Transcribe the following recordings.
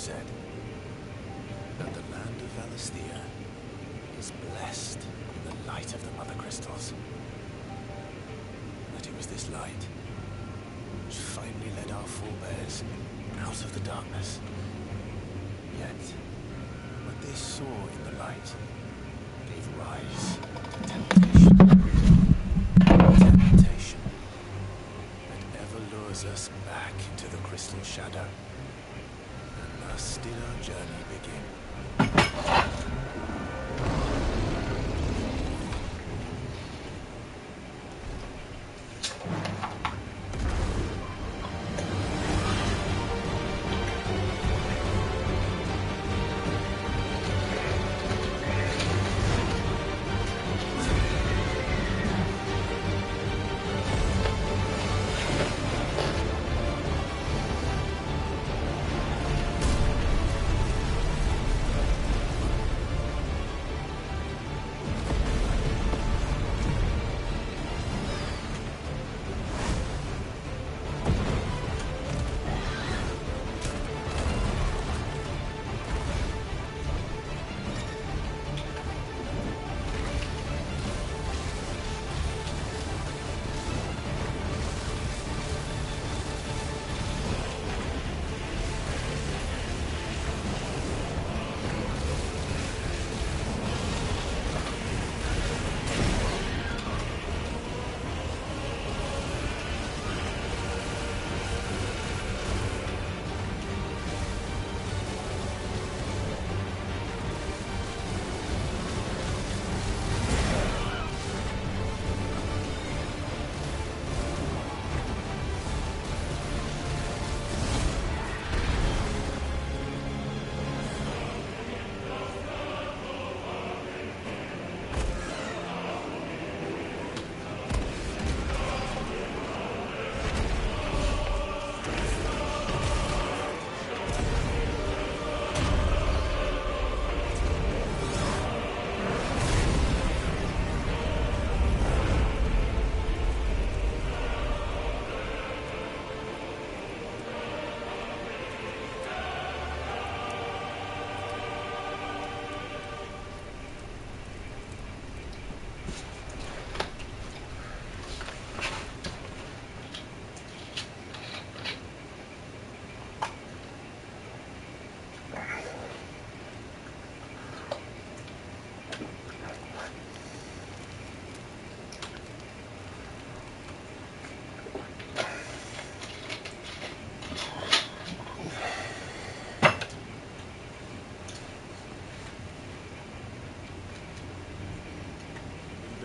said that the land of Valisthea is blessed in the light of the Mother Crystals. That it was this light which finally led our forebears out of the darkness. Yet, what they saw in the light gave rise to temptation. Temptation that ever lures us back into the crystal shadow. And thus did our journey begin.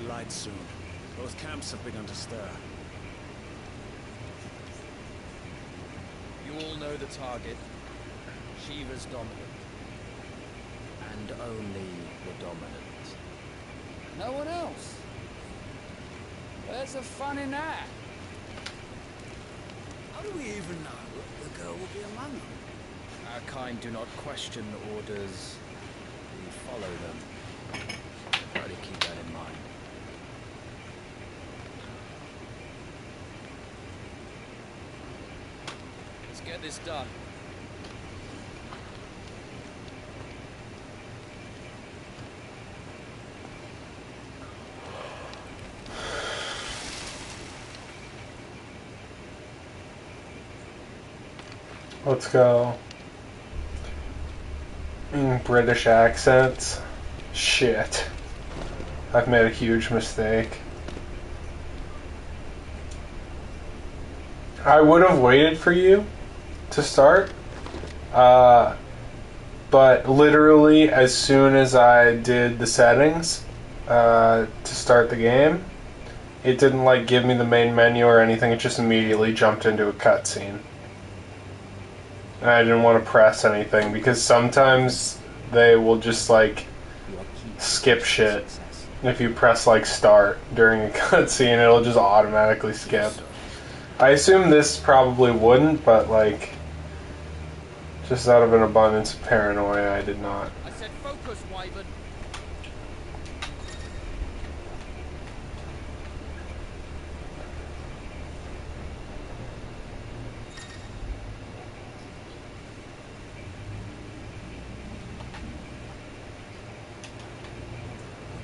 Light soon. Both camps have begun to stir. You all know the target. Shiva's dominant. And only the dominant. No one else. Where's the fun in that? How do we even know the girl will be among them? Our kind do not question orders. We follow them. Try to keep that in mind. Let's get this done. Let's go. British accents. Shit. I've made a huge mistake. I would have waited for you to start. But literally as soon as I did the settings to start the game, it didn't like give me the main menu or anything, it just immediately jumped into a cutscene. And I didn't want to press anything because sometimes they will just like skip shit. If you press like start during a cutscene, it'll just automatically skip. I assume this probably wouldn't, but like just out of an abundance of paranoia, I did not. I said focus, Wyvern.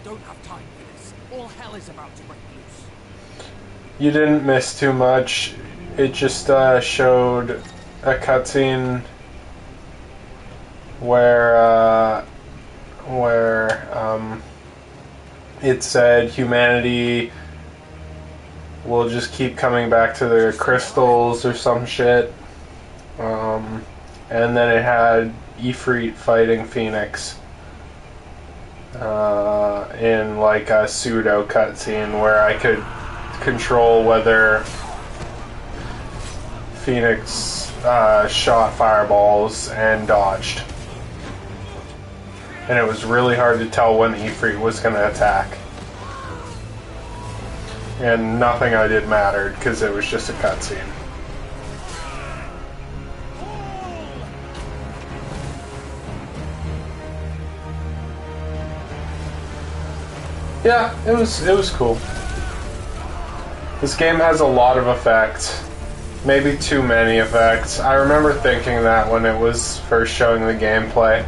don't have time for this. All hell is about to break loose. You didn't miss too much. It just showed a cutscene where it said humanity will just keep coming back to their crystals or some shit. And then it had Ifrit fighting Phoenix in like a pseudo cutscene where I could control whether Phoenix shot fireballs and dodged. And it was really hard to tell when Ifrit was going to attack. And nothing I did mattered because it was just a cutscene. Yeah, it was cool. This game has a lot of effects. Maybe too many effects. I remember thinking that when it was first showing the gameplay.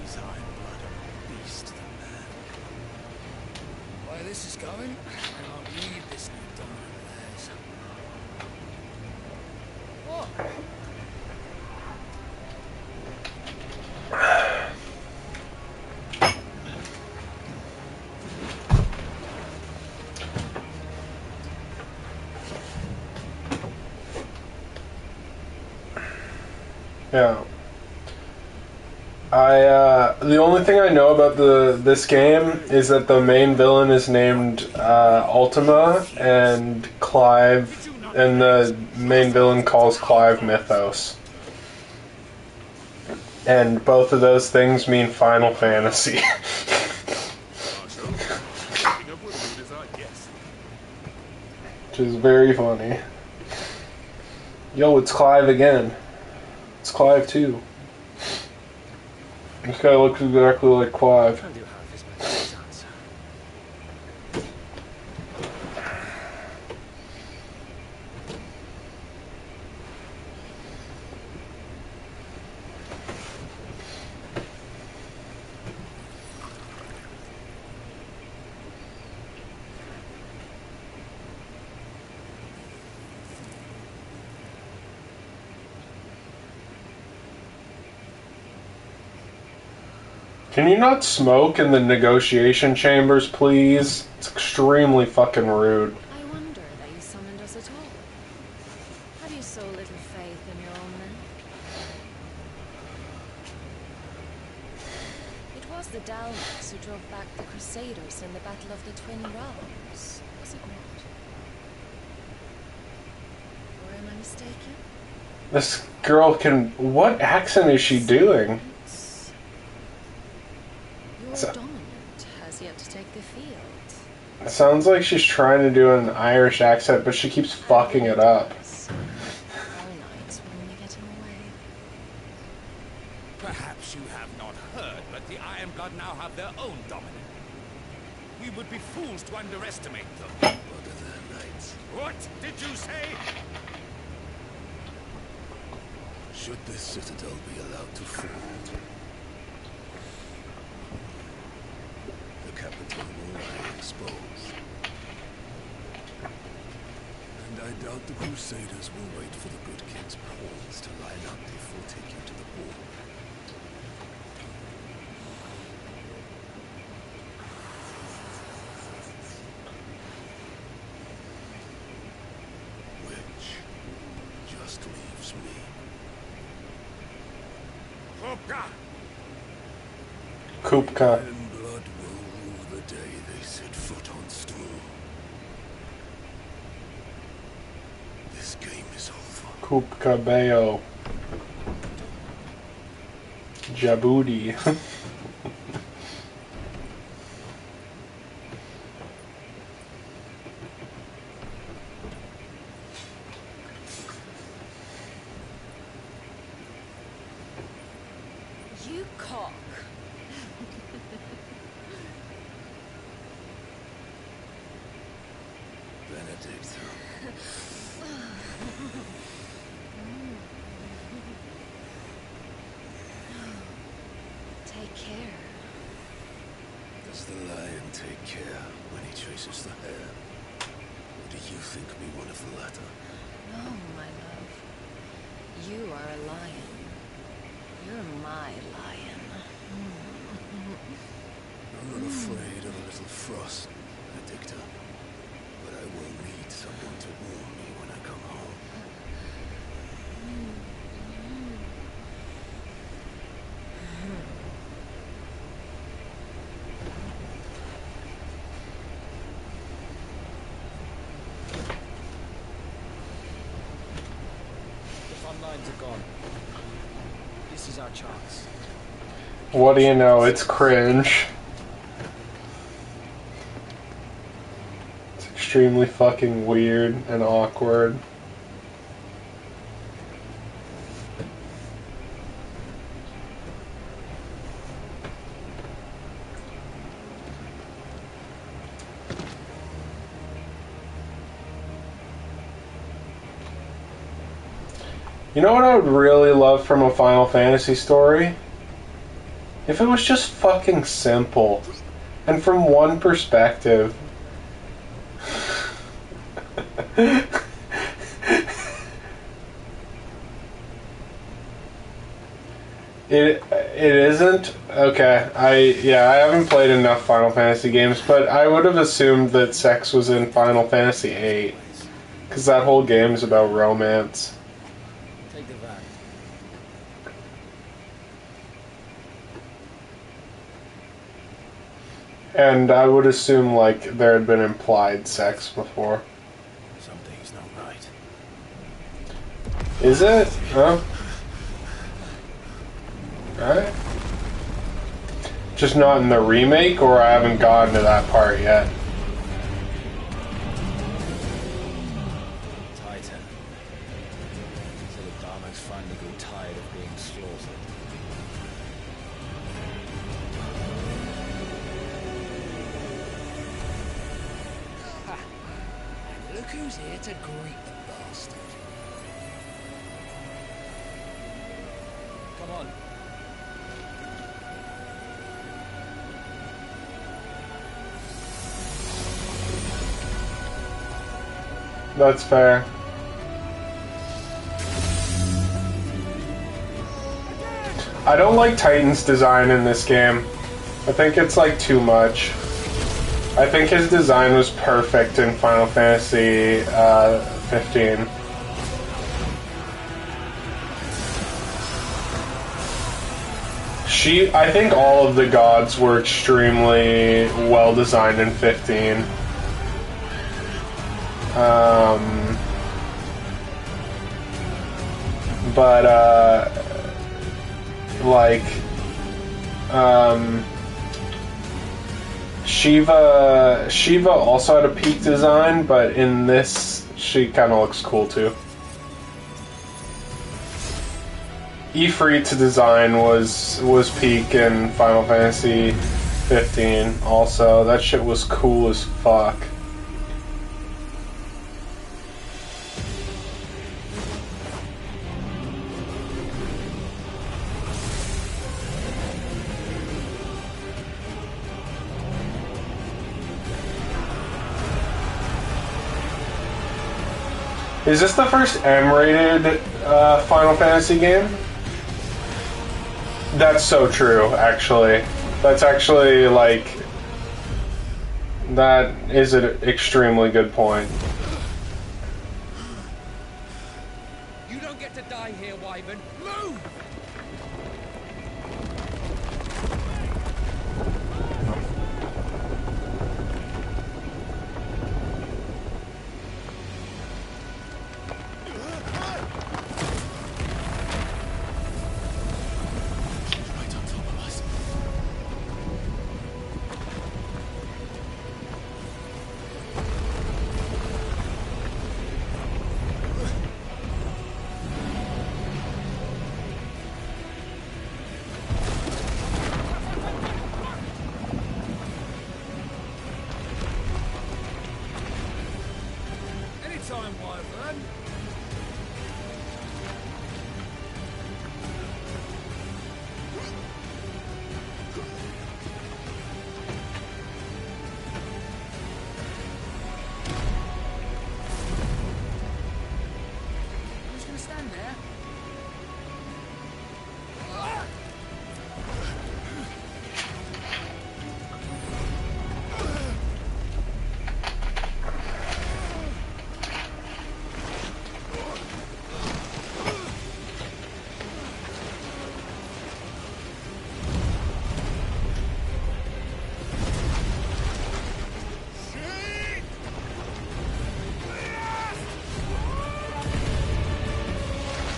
These iron blood are more beast than man. Why this is going, I don't need this new dominant of theirs. What? Yeah. The only thing I know about this game is that the main villain is named Ultima, and the main villain calls Clive Mythos. And both of those things mean Final Fantasy. Which is very funny. Yo, it's Clive again. It's Clive too. This guy looks exactly like Clive. Can you not smoke in the negotiation chambers, please? It's extremely fucking rude. I wonder that you summoned us at all. Have you so little faith in your own men? It was the Daleks who drove back the Crusaders in the Battle of the Twin Realms, was it not? Or am I mistaken? This girl can... What accent is she doing? Your So- dominant has yet to take the field. It sounds like she's trying to do an Irish accent, but she keeps fucking it up. All nights when we get him away. Perhaps you have not heard, but the Iron Blood now have their own dominant. We would be fools to underestimate them. What are their knights? What did you say? Should this citadel be allowed to fall, the capital will lie exposed. And I doubt the Crusaders will wait for the good king's pawns to line up before taking to the board. Which just leaves me. Hopka! Kupka. Iron blood will rule the day they set foot on stool. This game is over. Kupka Bayo. Djibouti. You cock. Benedict. take care. Does the lion take care when he chases the hare? Or do you think me one of the latter? No, my love. You are a lion. You're my lion. I'm not afraid of a little frost, Addictor. But I will need someone to warm me when I come home. The front lines are gone. This is our chance. What do you know? It's cringe. It's extremely fucking weird and awkward. You know what I would really love from a Final Fantasy story? If it was just fucking simple. And from one perspective. It isn't? Okay. I haven't played enough Final Fantasy games, but I would have assumed that sex was in Final Fantasy VIII. Because that whole game is about romance. Take the van. And I would assume, like, there had been implied sex before. Something's not right. Is it? Huh? Alright. Just not in the remake, or I haven't gotten to that part yet? Titan. So the Dharma's finally grew tired of being slaughtered. And look who's here to greet the bastard. Come on. That's fair. I don't like Titan's design in this game. I think it's like too much. I think his design was perfect in Final Fantasy 15. I think all of the gods were extremely well designed in 15. Shiva also had a peak design, but in this, she kind of looks cool too. Ifrit's design was peak in Final Fantasy 15 also. That shit was cool as fuck. Is this the first M-rated Final Fantasy game? That's so true, actually. That's actually, like... That is an extremely good point. You don't get to die here, Wyvern. Move! Right on top of us. Anytime, Wyvern.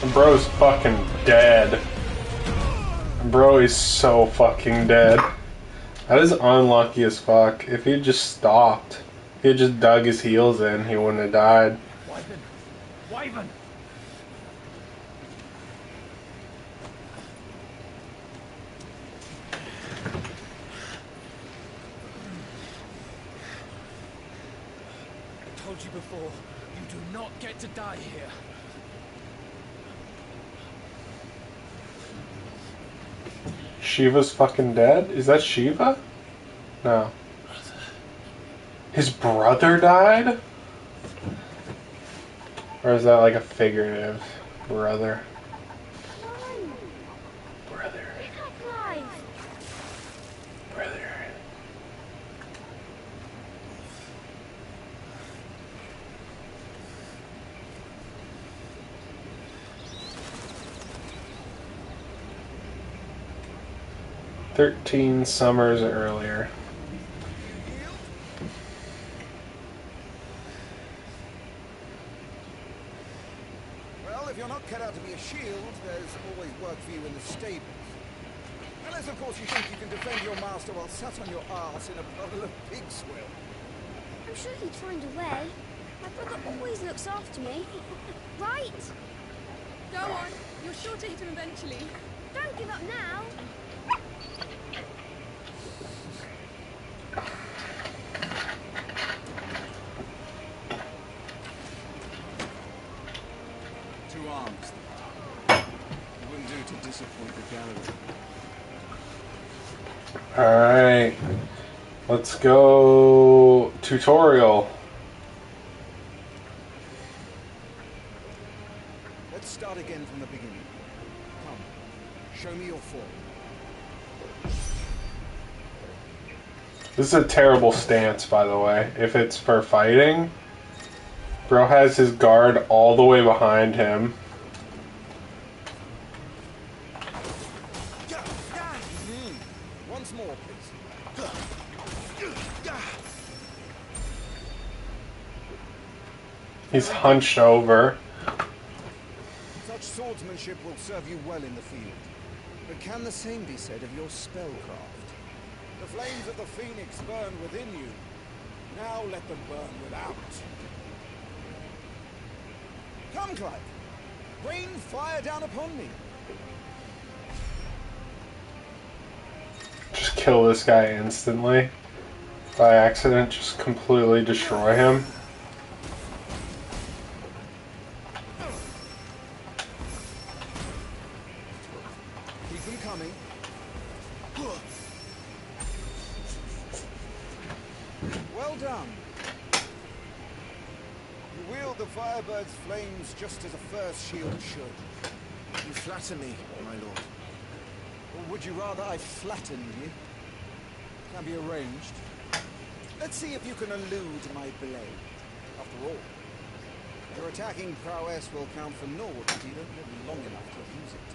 And bro's fucking dead. Bro is so fucking dead. That is unlucky as fuck. If he just stopped, if he had just dug his heels in, he wouldn't have died. Wyvern! Wyvern! I told you before, you do not get to die here. Shiva's fucking dead? Is that Shiva? No. His brother died? Or is that like a figurative brother? Brother. Brother. "13 summers earlier." Well, if you're not cut out to be a shield, there's always work for you in the stables. Unless, of course, you think you can defend your master while sat on your arse in a puddle of pig swill. I'm sure he'd find a way. My brother always looks after me. Right? Go on. You're sure to hit him eventually. Don't give up now. Two arms. It wouldn't do to disappoint the gallery. Alright. Let's go tutorial. Let's start again from the beginning. Come, show me your form. This is a terrible stance, by the way. If it's for fighting, bro has his guard all the way behind him. Once more, please. He's hunched over. Such swordsmanship will serve you well in the field. But can the same be said of your spellcraft? The flames of the phoenix burn within you. Now let them burn without. Come, Clive. Rain fire down upon me. Just kill this guy instantly. By accident, just completely destroy him. Keep them coming. Well done. You wield the Firebird's flames just as a first shield should. You flatter me, my lord. Or would you rather I flattened you? Can be arranged. Let's see if you can elude my blade. After all, your attacking prowess will count for naught if you don't live long enough to use it.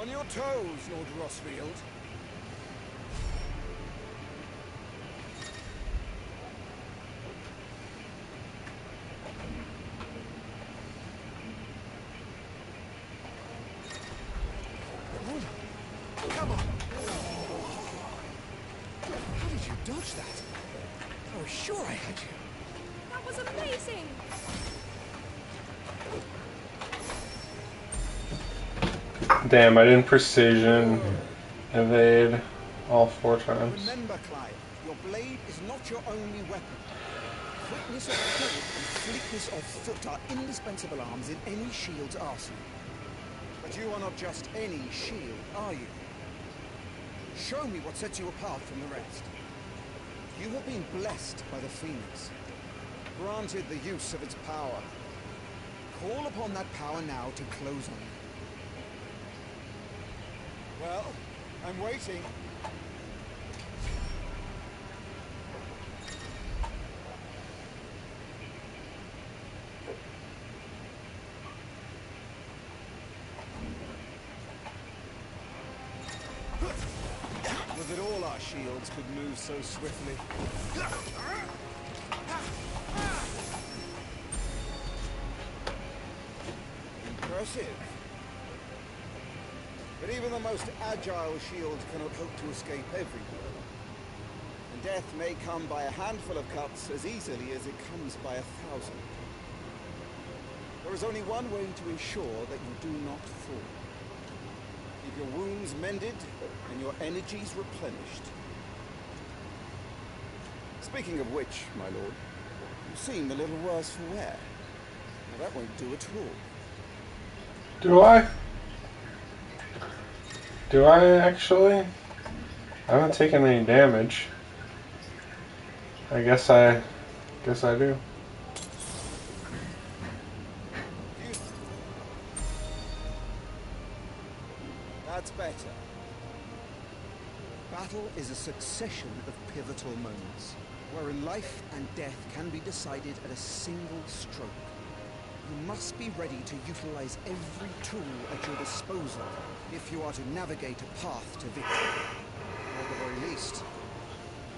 On your toes, Lord Rossfield. Come on! How did you dodge that? I was sure I had you. That was amazing. Damn, I didn't precision evade all 4 times. Remember, Clive, your blade is not your only weapon. Quickness of foot and fleetness of foot are indispensable arms in any shield's arsenal. But you are not just any shield, are you? Show me what sets you apart from the rest. You have been blessed by the Phoenix, granted the use of its power. Call upon that power now to close on you. Well, I'm waiting. Was it all our shields could move so swiftly? impressive. But even the most agile shield cannot hope to escape every blow. And death may come by a handful of cuts as easily as it comes by 1,000. There is only one way to ensure that you do not fall. Keep your wounds mended and your energies replenished. Speaking of which, my lord, you seem a little worse for wear. Now that won't do at all. Do I? Do I actually? I haven't taken any damage. I guess I do. That's better. Battle is a succession of pivotal moments, wherein life and death can be decided at a single stroke. You must be ready to utilize every tool at your disposal if you are to navigate a path to victory. Or at the very least,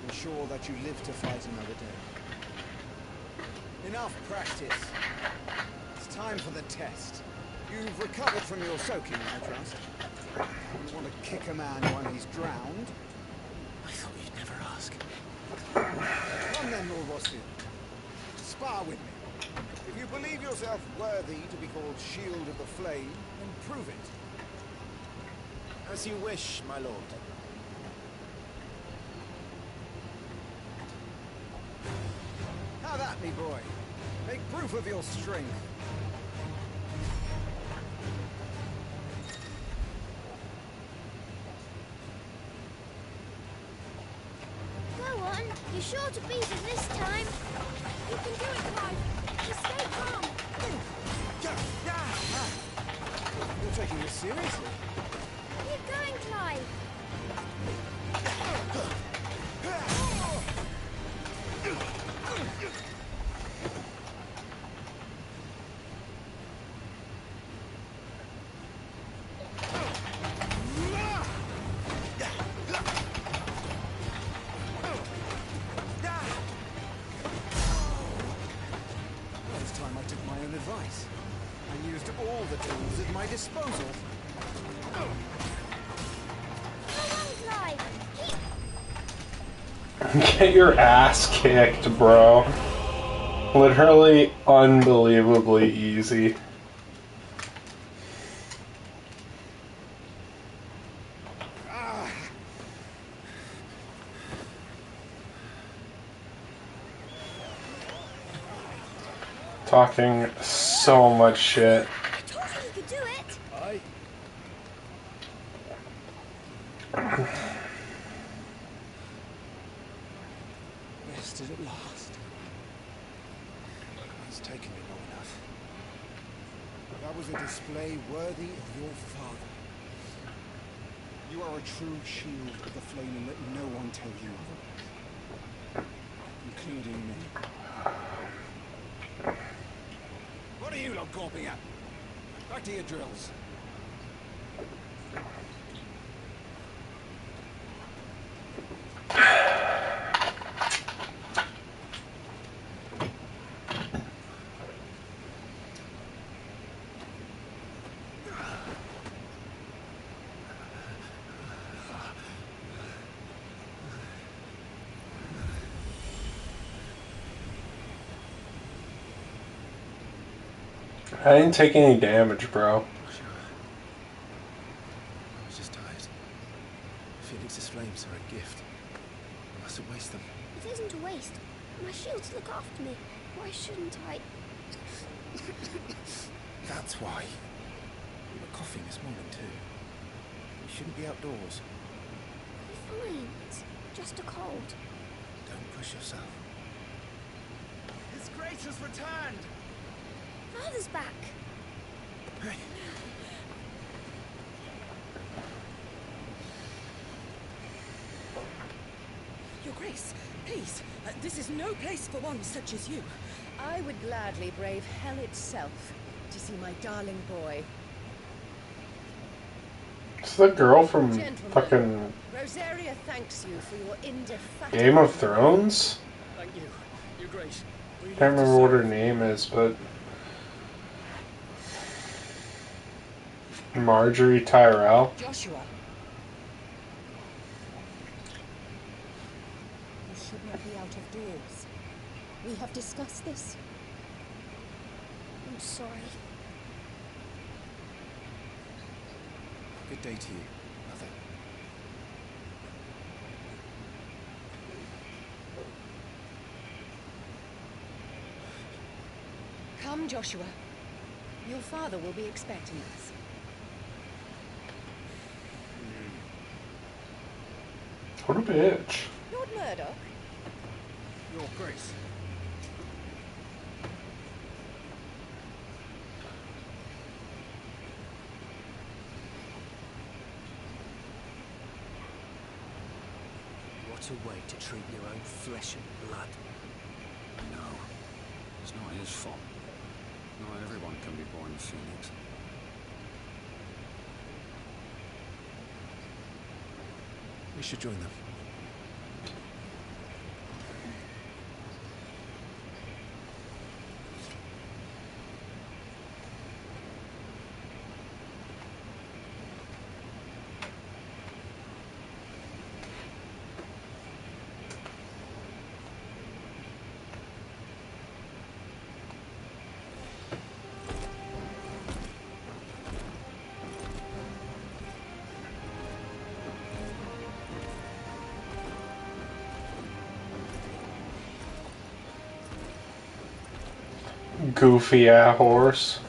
ensure that you live to fight another day. Enough practice. It's time for the test. You've recovered from your soaking, I trust. You want to kick a man when he's drowned? I thought you'd never ask. Come then, Lord Rothfield. Spar with me. If you believe yourself worthy to be called Shield of the Flame, then prove it. As you wish, my lord. Have at me, boy. Make proof of your strength. Go on. You're sure to beat it this time. You can do it, Clive. Just stay calm. You're taking this seriously. Keep going, Clive. Last time I took my own advice. I used all the tools at my disposal. Go on, Clive. Keep... Get your ass kicked, bro. Literally unbelievably easy. Talking so much shit. I told you you could do it. Aye. Rested at last. It's taken me long enough. That was a display worthy of your father. You are a true shield of the flame, and let no one tell you otherwise. Including me. What are you lot gawping at? Back to your drills. I didn't take any damage, bro. I was just tired. Phoenix's flames are a gift. I mustn't waste them. It isn't a waste. My shields look after me. Why shouldn't I? That's why. You were coughing this morning too. You shouldn't be outdoors. I'm fine. It's just a cold. Don't push yourself. His Grace has returned! Father's back. Hey. Your Grace, please, this is no place for one such as you. I would gladly brave hell itself to see my darling boy. It's the girl from Gentlemen, fucking Rosaria thanks you for your indefatigable... Game of Thrones? Thank you. Your Grace. We Can't have to remember what her serve. name is, but Marjorie Tyrell. Joshua. You should not be out of doors. We have discussed this. I'm sorry. Good day to you, Mother. Come, Joshua. Your father will be expecting us. What a bitch. Lord Murdoch? Your Grace. What a way to treat your own flesh and blood. No, it's not his fault. Not everyone can be born a phoenix. We should join them. Goofy ass horse.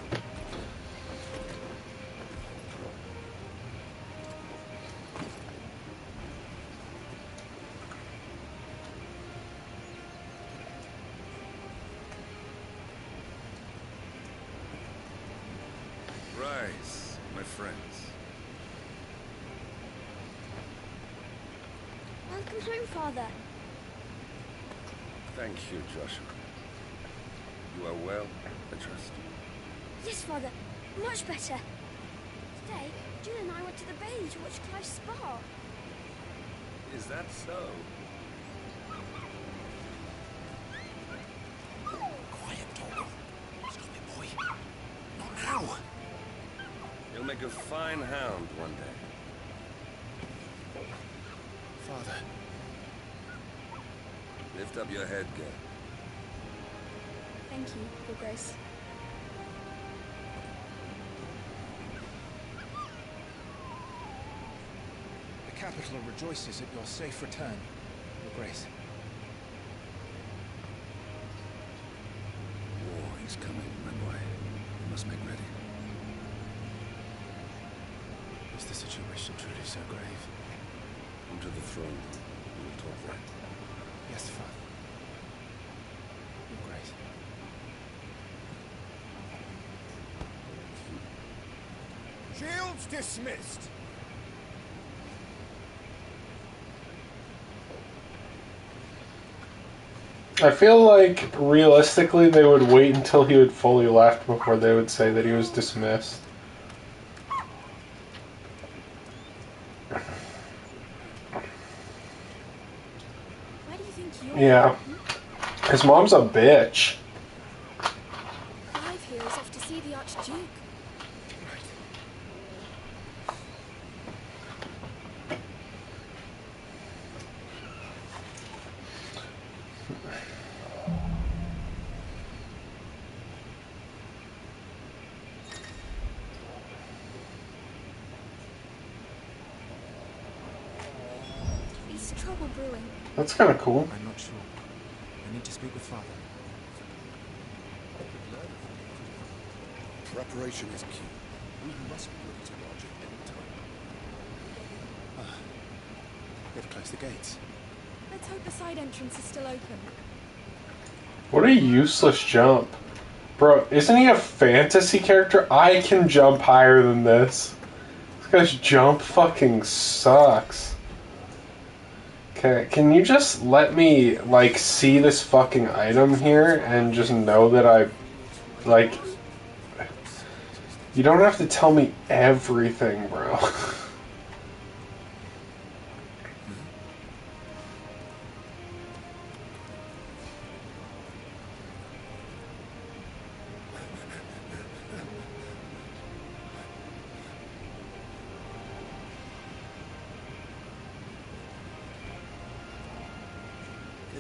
Rise, my friends. Welcome home, Father. Thank you, Joshua. You are well, I trust. Yes, Father. Much better. Today, June and I went to the bay to watch Clive's spa. Is that so? Quiet, Torgal. Stop it, boy. Not now. You'll make a fine hound one day. Father. Lift up your head, girl. Thank you, Your Grace. The capital rejoices at your safe return, Your Grace. War is coming, my boy. You must make ready. Is the situation truly so grave? Come to the throne room. We will talk there. Yes, Father. Your Grace. Shields dismissed. I feel like realistically they would wait until he had fully left before they would say that he was dismissed. Where do you think you're Yeah. His mom's a bitch. Clive here is off to see the Archduke. Is trouble brewing? That's kind of cool. I'm not sure. I need to speak with Father. Preparation is key. We must be ready to march at any time. They've closed the gates. Let's hope the side entrance is still open. What a useless jump. Bro, isn't he a fantasy character? I can jump higher than this. This guy's jump fucking sucks. Okay, can you just let me, like, see this fucking item here and just know that I, like... You don't have to tell me everything, bro.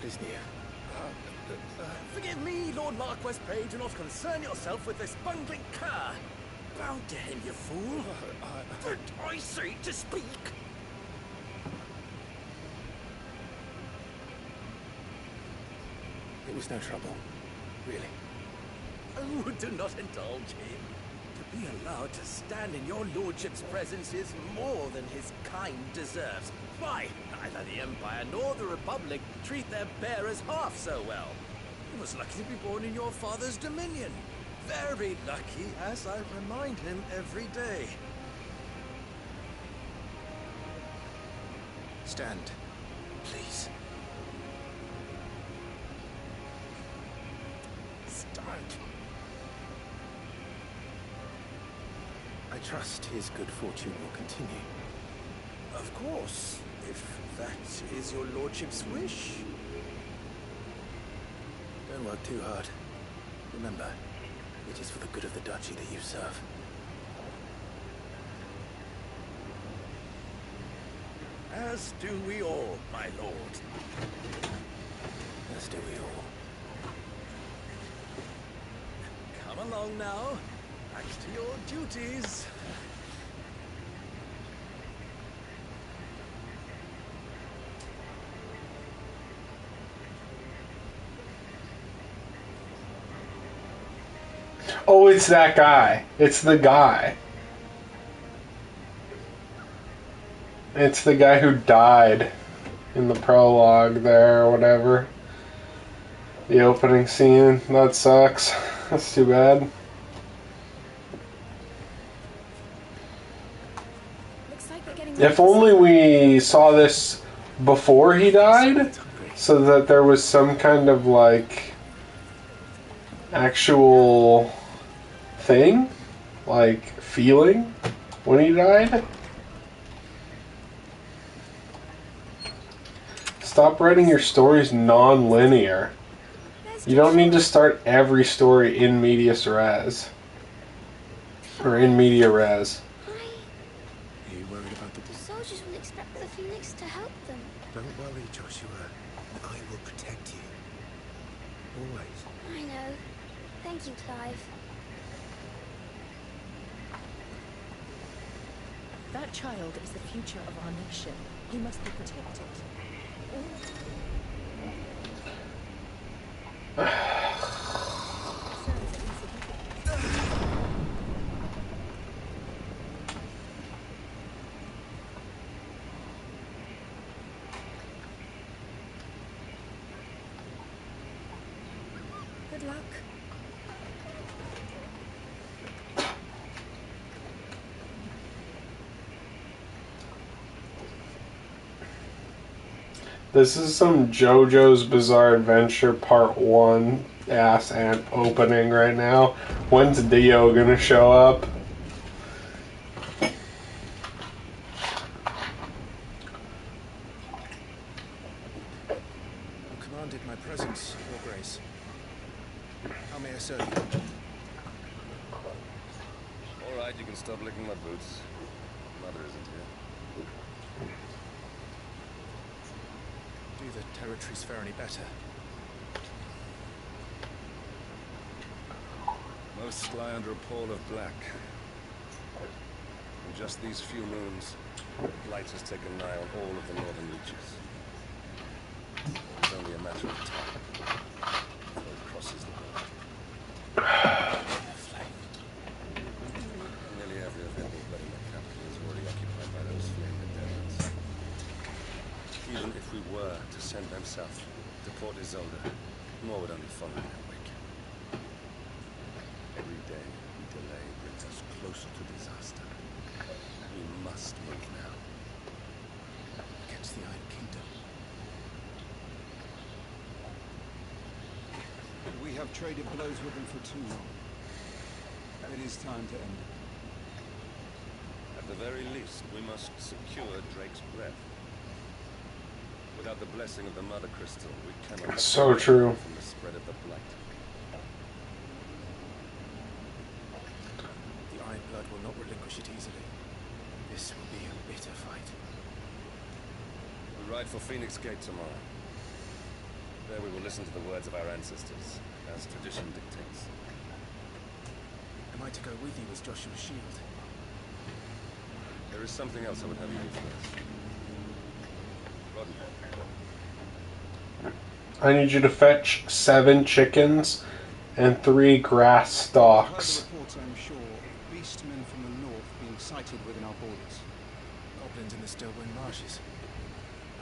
is new? Forgive me, Lord Marquess, pray do not concern yourself with this bungling cur. Bow to him, you fool. Did I say to speak? It was no trouble, really. Oh, do not indulge him. To be allowed to stand in your lordship's presence is more than his kind deserves. Why, neither the Empire nor the Republic treat their bearers half so well. He was lucky to be born in your father's dominion. Very lucky, as I remind him every day. Stand, please. Stand. I trust his good fortune will continue. Of course, if that is your lordship's wish. Don't work too hard. Remember, it is for the good of the duchy that you serve. As do we all, my lord. As do we all. Come along now. Back to your duties. Oh, it's that guy. It's the guy. It's the guy who died in the prologue there or whatever. The opening scene. That sucks. That's too bad. Looks like we're getting If only we saw this before he died, so that there was some kind of like actual thing, like feeling when he died. Stop writing your stories non-linear. You don't need to start every story in medias res. Or in media res. Are you worried about the... The soldiers will expect the Phoenix to help them. Don't worry, Joshua. I will protect you. Always. I know. Thank you, Clive. That child is the future of our nation. He must be protected. Good luck. This is some JoJo's Bizarre Adventure Part 1 ass and opening right now. When's Dio gonna show up? You commanded my presence, Your Grace. How may I serve you? All right, you can stop licking my boots. Mother isn't here. Do the territories fare any better? Most lie under a pall of black. In just these few moons, light has taken nigh on all of the northern reaches. It's only a matter of time before it crosses the border. Nearly every available bed in the capital is already occupied by those fleeing the deserts. Even if we were to send them south to Port Isolde, more would only follow in their wake. Every day we delay brings us closer to disaster. We must move now. Against the Iron Kingdom. We have traded blows with them for too long. It is time to end it. At the very least, we must secure Drake's breath. Without the blessing of the Mother Crystal, we cannot... So true. ...from the spread of the blight. The Iron Blood will not relinquish it easily. This will be a bitter fight. We ride for Phoenix Gate tomorrow. There we will listen to the words of our ancestors, as tradition dictates. Am I to go with you as Joshua's shield? There is something else I would have you do first. Rodden. I need you to fetch 7 chickens and 3 grass stalks. I've heard the reports, I'm sure, of beastmen from the north being sighted within our borders. Goblins in the Stillwind marshes.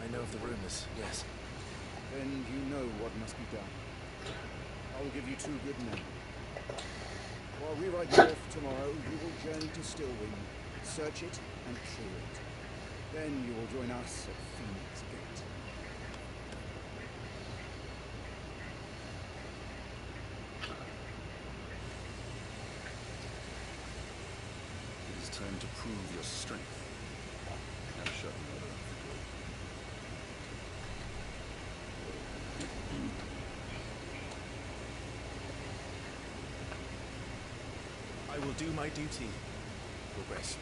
I know of the rumors, yes. Then you know what must be done. I will give you 2 good men. While we ride north tomorrow, you will journey to Stillwind, search it and clear it. Then you will join us at Phoenix Gate. It is time to prove your strength. Now shut me up. I will do my duty, Your Grace.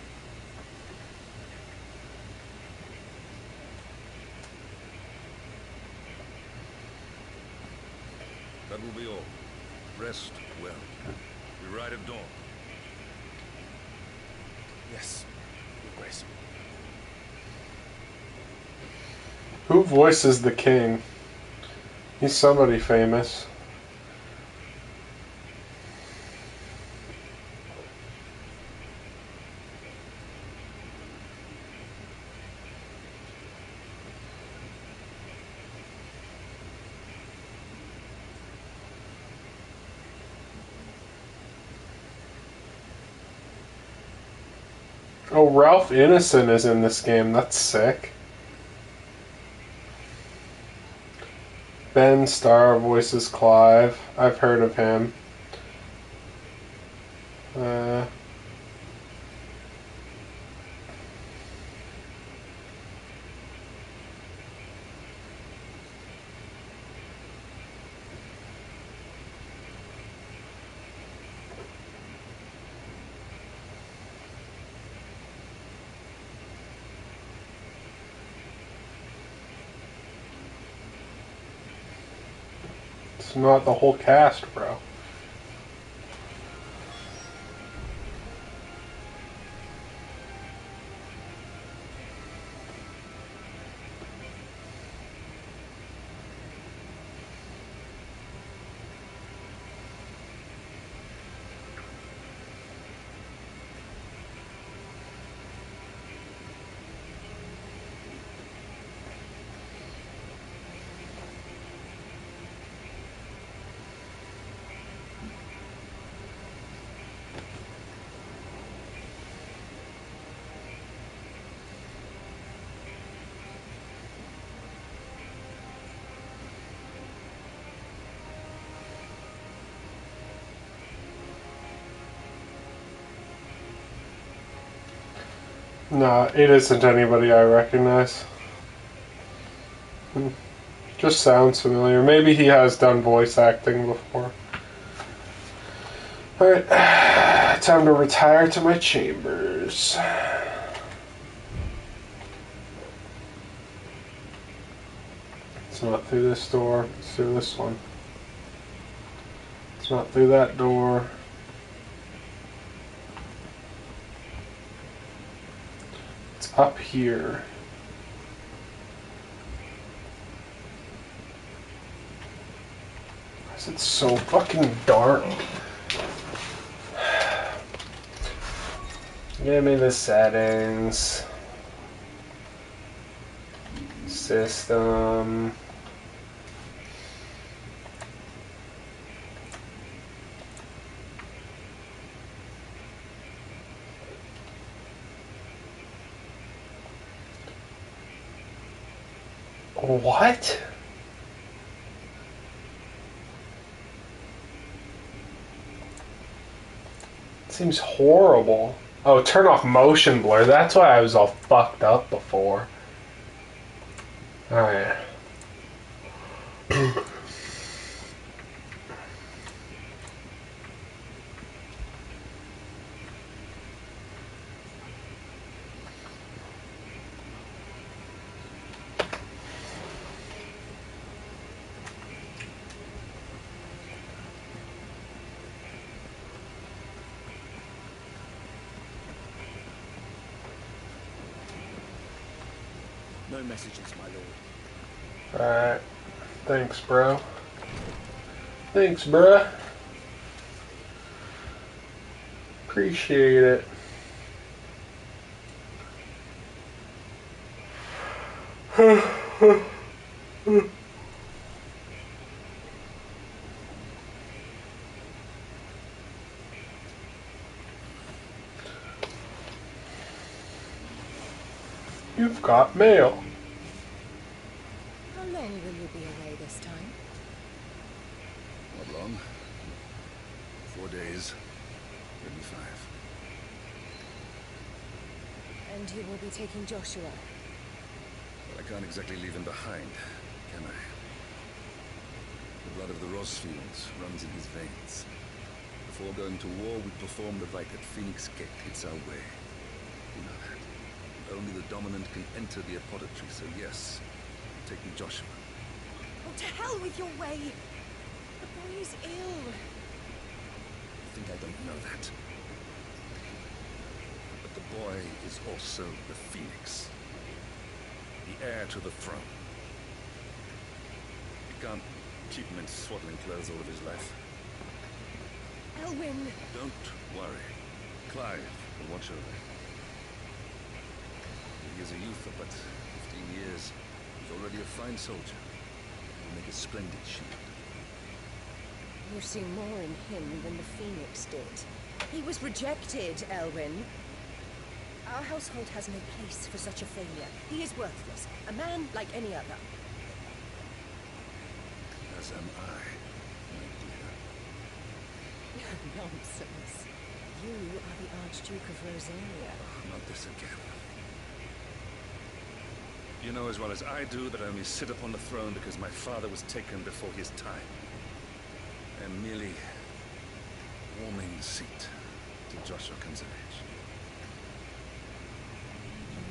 That will be all. Rest well. We ride at dawn. Yes, Your Grace. Who voices the king? He's somebody famous. Oh, Ralph Ineson is in this game. That's sick. Ben Starr voices Clive. I've heard of him. It's not the whole cast, bro. No, it isn't anybody I recognize. Just sounds familiar. Maybe he has done voice acting before. Alright, time to retire to my chambers. It's not through this door, it's through this one. It's not through that door. It's up here. Why is it so fucking dark? Give me the settings. System. What? Seems horrible. Oh, turn off motion blur. That's why I was all fucked up before. Alright. No messages, my lord. Alright. Thanks, bro. Thanks, bruh. Appreciate it. You've got mail. How long will you be away this time? Not long. 4 days. Maybe 5. And you will be taking Joshua? But I can't exactly leave him behind, can I? The blood of the Rosfields runs in his veins. Before going to war, we perform the rite at Phoenix Gate. It's our way. You know that. Only the dominant can enter the apothecary, so yes, I'm taking Joshua. Oh, to hell with your way! The boy is ill. You think I don't know that? But the boy is also the Phoenix. The heir to the throne. You can't keep him in swaddling clothes all of his life. Elwyn! Don't worry. Clive will watch over him. He is a youth of but 15 years. He's already a fine soldier. He'll make a splendid shield. You've seen more in him than the Phoenix did. He was rejected, Elwyn. Our household has no place for such a failure. He is worthless. A man like any other. As am I, my dear. Nonsense. You are the Archduke of Rosaria. Not this again. You know as well as I do that I only sit upon the throne because my father was taken before his time. I am merely warming the seat till Joshua comes of age.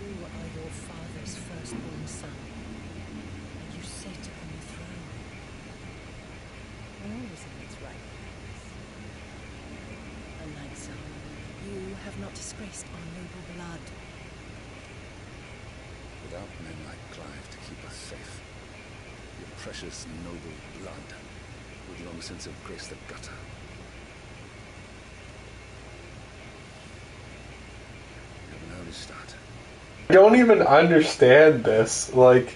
You are your father's firstborn son, and you sit upon the throne. All is in its right place. Unlike some, you have not disgraced our noble blood. Without men like Clive to keep us safe, your precious noble blood would long since have graced the gutter. You have an early start. I don't even understand this. Like,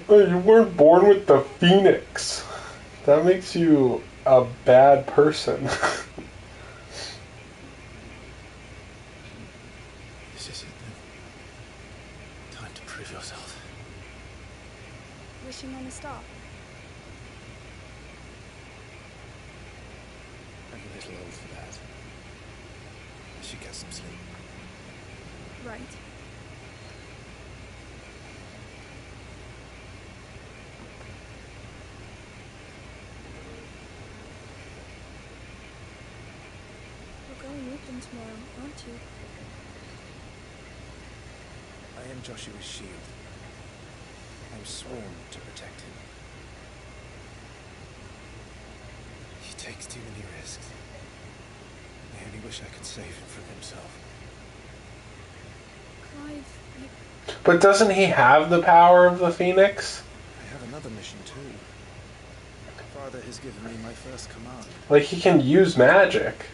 oh, you weren't born with the Phoenix. That makes you a bad person. This is it then. Time to prove yourself. Wishing on a star. I'm a little old for that. I should get some sleep. Right. You're going with them tomorrow, aren't you? I am Joshua's shield. I'm sworn to protect him. He takes too many risks. I only wish I could save him from himself. Clive, you... But doesn't he have the power of the Phoenix? I have another mission too. Father has given me my first command. Like, he can use magic.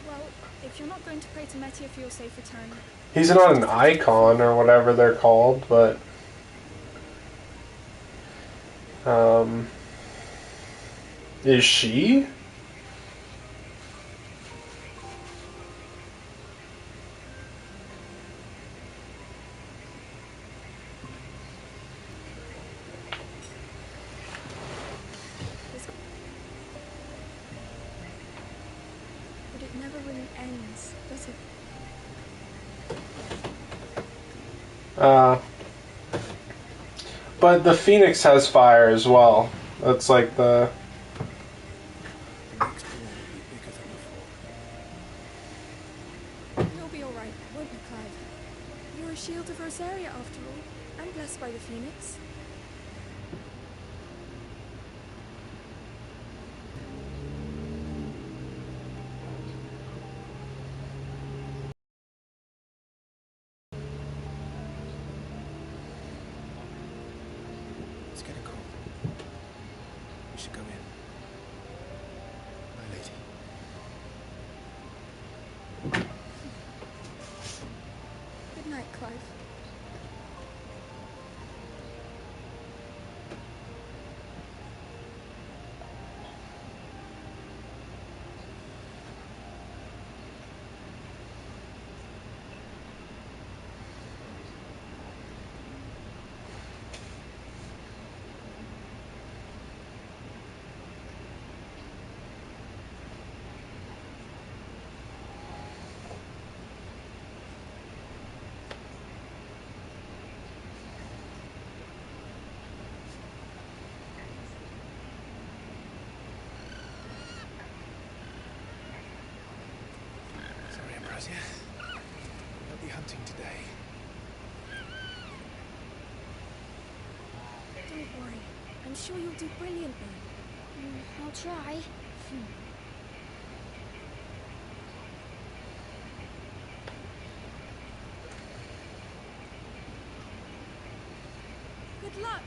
Well, if you're not going to pray to Metia for your safe return... He's not an icon or whatever they're called, but... Is she? But it never really ends, does it? But the Phoenix has fire as well. That's like the... The next war will be bigger than before. You'll be alright, won't you, Clive? You're a shield of Rosaria, after all, and blessed by the Phoenix. Clive. Sorry, Ambrosia. Won't be hunting today. Don't worry. I'm sure you'll do brilliantly. I'll try. Good luck!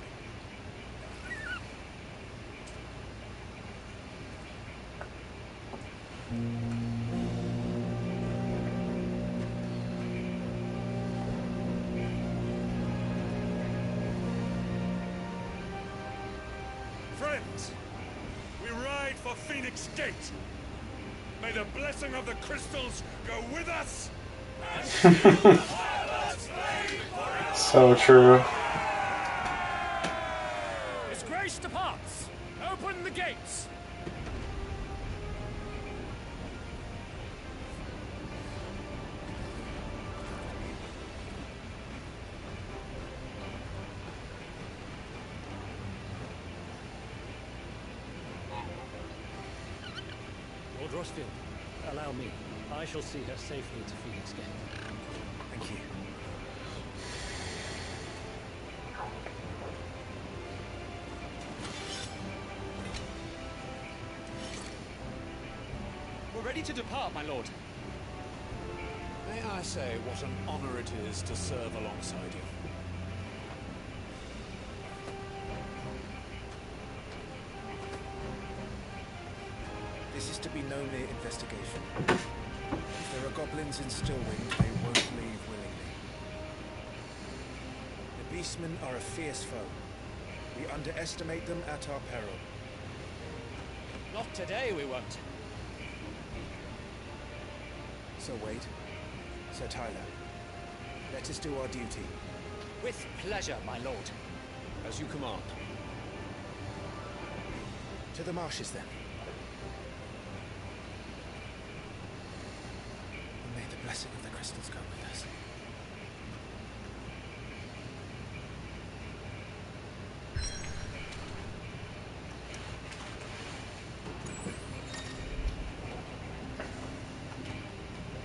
Friends, we ride for Phoenix Gate. May the blessing of the crystals go with us. So true. His Grace departs! Open the gates! Lord Rossfield, allow me. I shall see her safely to Phoenix Gate. Thank you. We're ready to depart, my lord. May I say what an honor it is to serve alongside you? This is to be no mere investigation. If there are goblins in Stillwind, they won't leave willingly. The beastmen are a fierce foe. We underestimate them at our peril. Not today, we won't. Sir Wade, Sir Tyler, let us do our duty. With pleasure, my lord. As you command. To the marshes, then. And may the blessing of the crystals go with us.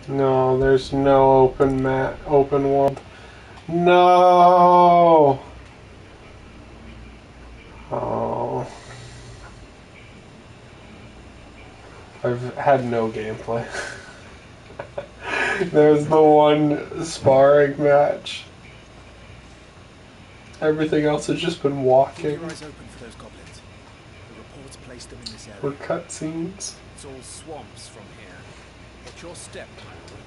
No, there's no open world. No. Oh. I've had no gameplay. There's the one sparring match. Everything else has just been Keep walking. your eyes open for those goblins. The reports placed them in this area. Or cutscenes. It's all swamps from here. Watch your step, my lord.